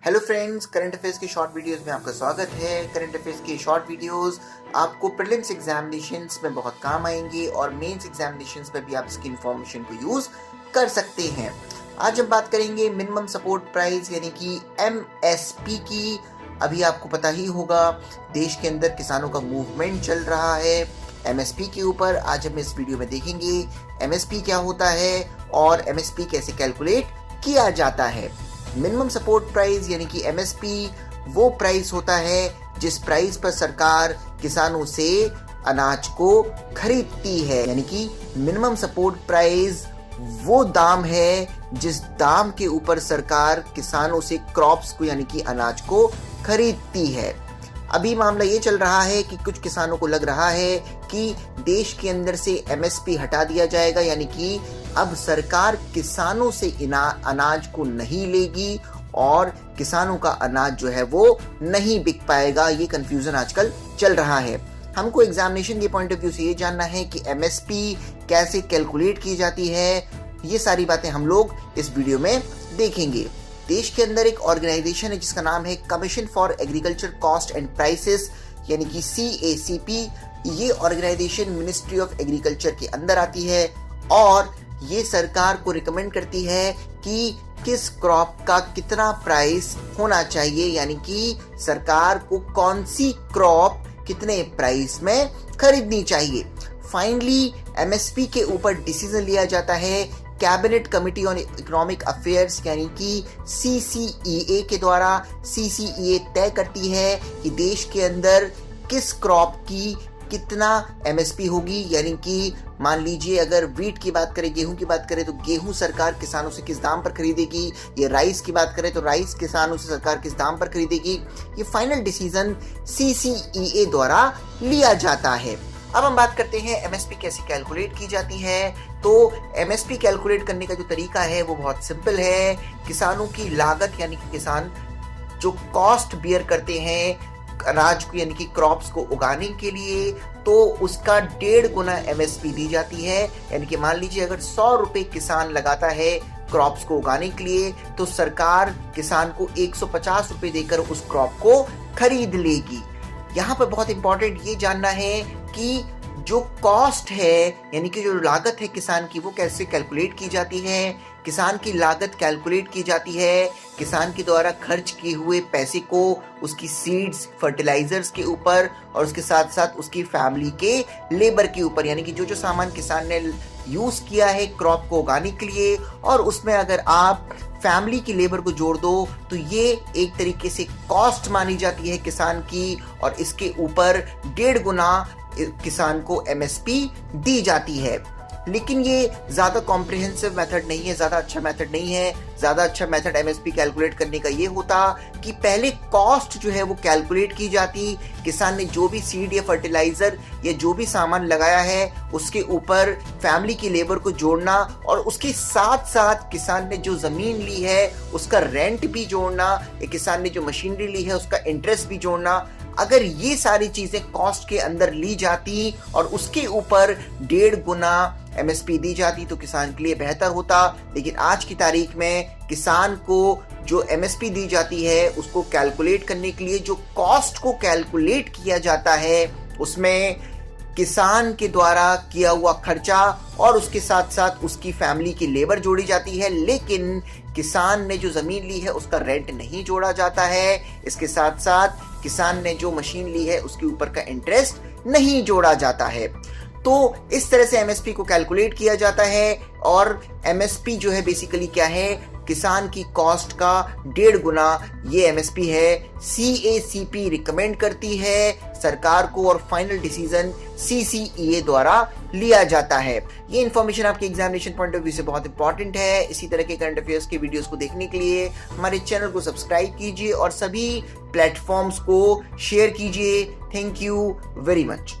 Hello friends, current affairs की short videos में आपका स्वागत है। करंट अफेयर्स की शॉर्ट वीडियोस आपको प्रीलिम्स एग्जामिनेशंस में बहुत काम आएंगे और मेंस एग्जामिनेशंस में भी आप इसकी इंफॉर्मेशन को यूज कर सकते हैं। आज हम बात करेंगे मिनिमम सपोर्ट प्राइस यानी कि MSP की। अभी आपको पता ही होगा, देश के अंदर किसानों का मूवमेंट चल रहा है MSP के ऊपर। आज हम इस वीडियो में देखेंगे MSP क्या होता है और MSP कैसे कैलकुलेट किया जाता है। मिनिमम सपोर्ट प्राइस यानी कि MSP वो प्राइस होता है जिस प्राइस पर सरकार किसानों से अनाज को खरीदती है। यानी कि मिनिमम सपोर्ट प्राइस वो दाम है जिस दाम के ऊपर सरकार किसानों से क्रॉप्स को यानी कि अनाज को खरीदती है। अभी मामला ये चल रहा है कि कुछ किसानों को लग रहा है कि देश के अंदर से MSP हटा दिया जाएगा, यानी कि अब सरकार किसानों से अनाज को नहीं लेगी और किसानों का अनाज जो है वो नहीं बिक पाएगा। ये कंफ्यूजन आजकल चल रहा है। हमको एग्जामिनेशन के पॉइंट ऑफ व्यू से ये जानना है कि MSP कैसे कैलकुलेट की जाती है। ये सारी बातें हम लोग इस वीडियो में देखेंगे। देश के अंदर एक ऑर्गेनाइजेशन है जिसका नाम है commission for agriculture cost and prices यानी कि CACP। ये ऑर्गेनाइजेशन मिनिस्ट्री ऑफ एग्रीकल्चर के अंदर आती है और ये सरकार को रिकमेंड करती है कि किस क्रॉप का कितना प्राइस होना चाहिए, यानी कि सरकार को कौन सी क्रॉप कितने प्राइस में खरीदनी चाहिए। फाइनली MSP के ऊपर डिसीजन लिया जाता है cabinet committee on economic affairs यानी कि CCEA के द्वारा। CCEA तय करती है कि देश के अंदर किस क्रॉप की कितना MSP होगी। यानी कि मान लीजिए अगर वीट की बात करें, गेहूं की बात करें तो गेहूं सरकार किसानों से किस दाम पर खरीदेगी। ये राइस की बात करें तो राइस किसानों से सरकार किस दाम पर खरीदेगी। ये फाइनल डिसीजन CCEA द्वारा लिया जाता है। अब हम बात करते हैं MSP कैसे कैलकुलेट की जाती है। तो MSP कैलकुलेट करने का जो तरीका है वो बहुत सिंपल है। किसानों की लागत यानी कि किसान जो कॉस्ट बियर करते हैं अनाज को यानी कि क्रॉप्स को उगाने के लिए, तो उसका 1.5 गुना MSP दी जाती है। यानी कि मान लीजिए अगर 100 रुपए किसान लगाता है क्रॉप्स को उगाने के लिए तो सरकार किसान को 150 रुपए देकर उस क्रॉप को खरीद लेगी। यहाँ पर बहुत इंपॉर्टेंट ये जानना है कि जो कॉस्ट है यानी कि जो लागत है किसान की वो कैसे कैलकुलेट की जाती है। किसान की लागत कैलकुलेट की जाती है किसान के द्वारा खर्च किए हुए पैसे को उसकी सीड्स फर्टिलाइजर्स के ऊपर और उसके साथ साथ उसकी फैमिली के लेबर के ऊपर। यानी कि जो जो सामान किसान ने यूज किया है क्रॉप को उगाने के लिए और उसमें अगर आप फैमिली की लेबर को जोड़ दो तो ये एक तरीके से कॉस्ट मानी जाती है किसान की और इसके ऊपर 1.5 गुना किसान को MSP दी जाती है। लेकिन ये ज़्यादा कॉम्प्रिहेंसिव मेथड नहीं है, ज़्यादा अच्छा मेथड नहीं है। ज़्यादा अच्छा मेथड MSP कैलकुलेट करने का ये होता कि पहले कॉस्ट जो है वो कैलकुलेट की जाती। किसान ने जो भी सीड या फर्टिलाइज़र या जो भी सामान लगाया है उसके ऊपर फैमिली की लेबर को जोड़ना और उसके साथ साथ किसान ने जो ज़मीन ली है उसका रेंट भी जोड़ना या किसान ने जो मशीनरी ली है उसका इंटरेस्ट भी जोड़ना। अगर ये सारी चीज़ें कॉस्ट के अंदर ली जाती और उसके ऊपर 1.5 गुना MSP दी जाती तो किसान के लिए बेहतर होता। लेकिन आज की तारीख में किसान को जो MSP दी जाती है उसको कैलकुलेट करने के लिए जो कॉस्ट को कैलकुलेट किया जाता है उसमें किसान के द्वारा किया हुआ खर्चा और उसके साथ साथ उसकी फैमिली की लेबर जोड़ी जाती है। लेकिन किसान ने जो ज़मीन ली है उसका रेंट नहीं जोड़ा जाता है। इसके साथ साथ किसान ने जो मशीन ली है उसके ऊपर का इंटरेस्ट नहीं जोड़ा जाता है। तो इस तरह से MSP को कैलकुलेट किया जाता है और MSP जो है बेसिकली क्या है, किसान की कॉस्ट का 1.5 गुना ये MSP है। CACP रिकमेंड करती है सरकार को और फाइनल डिसीजन CCEA द्वारा लिया जाता है। ये इन्फॉर्मेशन आपके एग्जामिनेशन पॉइंट ऑफ व्यू से बहुत इंपॉर्टेंट है। इसी तरह के करंट अफेयर्स के वीडियोस को देखने के लिए हमारे चैनल को सब्सक्राइब कीजिए और सभी प्लेटफॉर्म्स को शेयर कीजिए। Thank you very much.